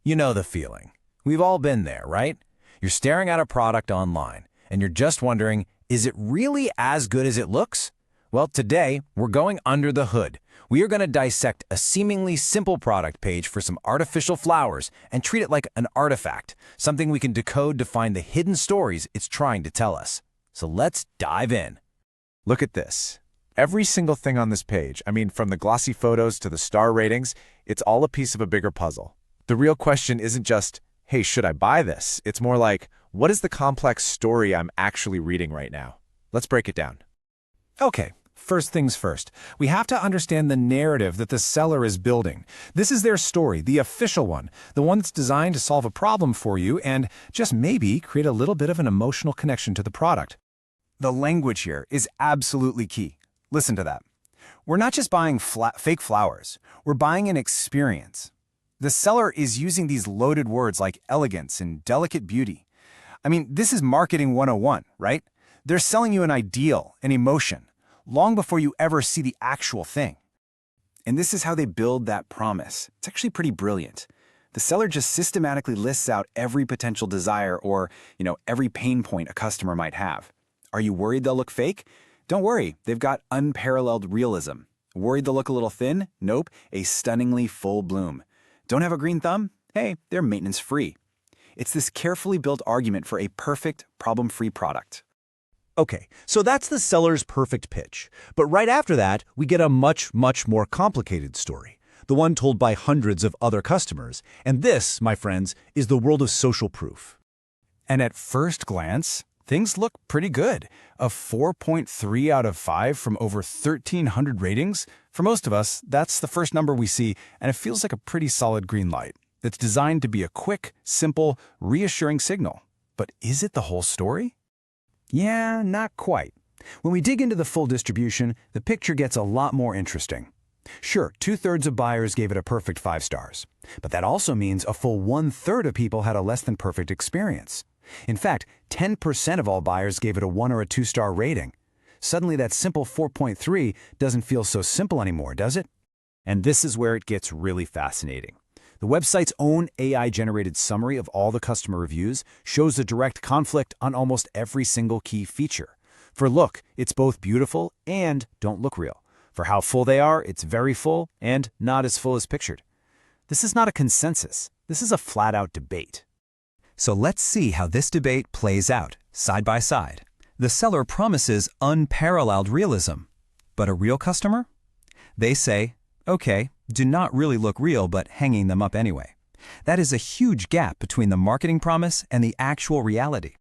You know the feeling. We've all been there, right? You're staring at a product online, and you're just wondering, is it really as good as it looks? Well, today, we're going under the hood. We are going to dissect a seemingly simple product page for some artificial flowers and treat it like an artifact, something we can decode to find the hidden stories it's trying to tell us. So let's dive in. Look at this. Every single thing on this page, from the glossy photos to the star ratings, it's all a piece of a bigger puzzle. The real question isn't just, hey, should I buy this? It's more like, what is the complex story I'm actually reading right now? Let's break it down. Okay, first things first. We have to understand the narrative that the seller is building. This is their story, the official one, the one that's designed to solve a problem for you and just maybe create a little bit of an emotional connection to the product. The language here is absolutely key. Listen to that. We're not just buying fake flowers. We're buying an experience. The seller is using these loaded words like elegance and delicate beauty. This is marketing 101, right? They're selling you an ideal, an emotion, long before you ever see the actual thing. And this is how they build that promise. It's actually pretty brilliant. The seller just systematically lists out every potential desire or, every pain point a customer might have. Are you worried they'll look fake? Don't worry, they've got unparalleled realism. Worried they'll look a little thin? Nope, a stunningly full bloom. Don't have a green thumb? Hey, they're maintenance-free. It's this carefully built argument for a perfect, problem-free product. Okay, so that's the seller's perfect pitch. But right after that, we get a much, much more complicated story, the one told by hundreds of other customers. And this, my friends, is the world of social proof. And at first glance, things look pretty good. A 4.3 out of 5 from over 1,300 ratings. For most of us, that's the first number we see, and it feels like a pretty solid green light. That's designed to be a quick, simple, reassuring signal. But is it the whole story? Yeah, not quite. When we dig into the full distribution, the picture gets a lot more interesting. Sure, 2/3 of buyers gave it a perfect 5 stars. But that also means a full 1/3 of people had a less than perfect experience. In fact, 10% of all buyers gave it a 1 or a 2-star rating. Suddenly that simple 4.3 doesn't feel so simple anymore, does it? And this is where it gets really fascinating. The website's own AI-generated summary of all the customer reviews shows a direct conflict on almost every single key feature. For look, it's both beautiful and don't look real. For how full they are, it's very full and not as full as pictured. This is not a consensus. This is a flat-out debate. So let's see how this debate plays out, side by side. The seller promises unparalleled realism. But a real customer? They say, okay, do not really look real, but hanging them up anyway. That is a huge gap between the marketing promise and the actual reality.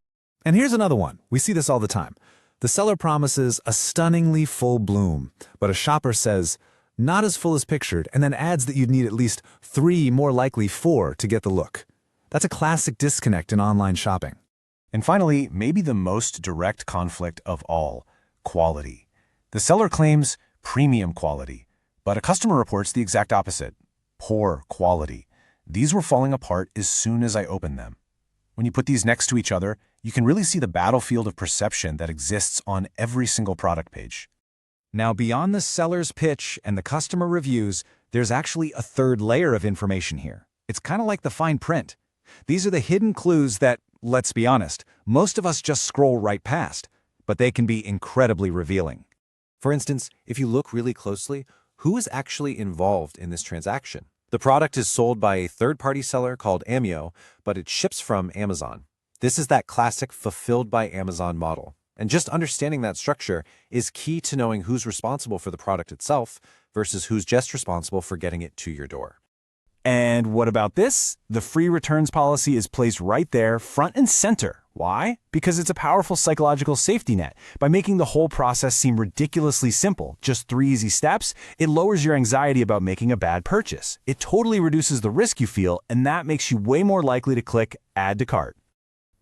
And here's another one. We see this all the time. The seller promises a stunningly full bloom, but a shopper says, not as full as pictured, and then adds that you'd need at least 3, more likely 4, to get the look. That's a classic disconnect in online shopping. And finally, maybe the most direct conflict of all, quality. The seller claims premium quality, but a customer reports the exact opposite, poor quality. These were falling apart as soon as I opened them. When you put these next to each other, you can really see the battlefield of perception that exists on every single product page. Now, beyond the seller's pitch and the customer reviews, there's actually a third layer of information here. It's kind of like the fine print. These are the hidden clues that, let's be honest, most of us just scroll right past, but they can be incredibly revealing. For instance, if you look really closely, who is actually involved in this transaction? The product is sold by a third-party seller called Amio, but it ships from Amazon. This is that classic fulfilled by Amazon model. And just understanding that structure is key to knowing who's responsible for the product itself versus who's just responsible for getting it to your door. And what about this? The free returns policy is placed right there, front and center. Why? Because it's a powerful psychological safety net. By making the whole process seem ridiculously simple, just 3 easy steps, it lowers your anxiety about making a bad purchase. It totally reduces the risk you feel, and that makes you way more likely to click Add to Cart.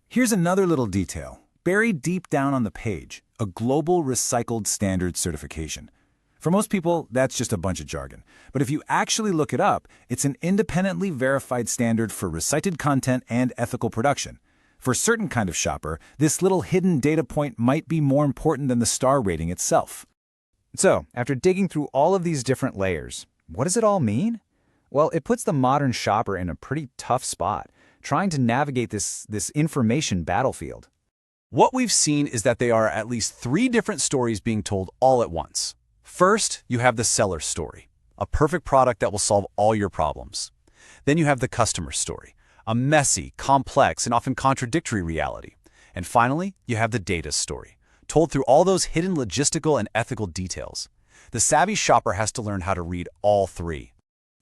Here's another little detail. Buried deep down on the page, a Global Recycled Standard certification. For most people, that's just a bunch of jargon. But if you actually look it up, it's an independently verified standard for recycled content and ethical production. For a certain kind of shopper, this little hidden data point might be more important than the star rating itself. So, after digging through all of these different layers, what does it all mean? Well, it puts the modern shopper in a pretty tough spot, trying to navigate this information battlefield. What we've seen is that there are at least 3 different stories being told all at once. First, you have the seller's story, a perfect product that will solve all your problems. Then you have the customer's story, a messy, complex, and often contradictory reality. And finally, you have the data's story, told through all those hidden logistical and ethical details. The savvy shopper has to learn how to read all 3.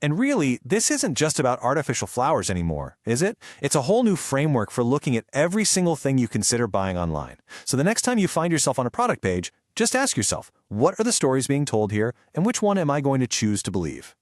And really, this isn't just about artificial flowers anymore, is it? It's a whole new framework for looking at every single thing you consider buying online. So the next time you find yourself on a product page, just ask yourself, what are the stories being told here, and which one am I going to choose to believe?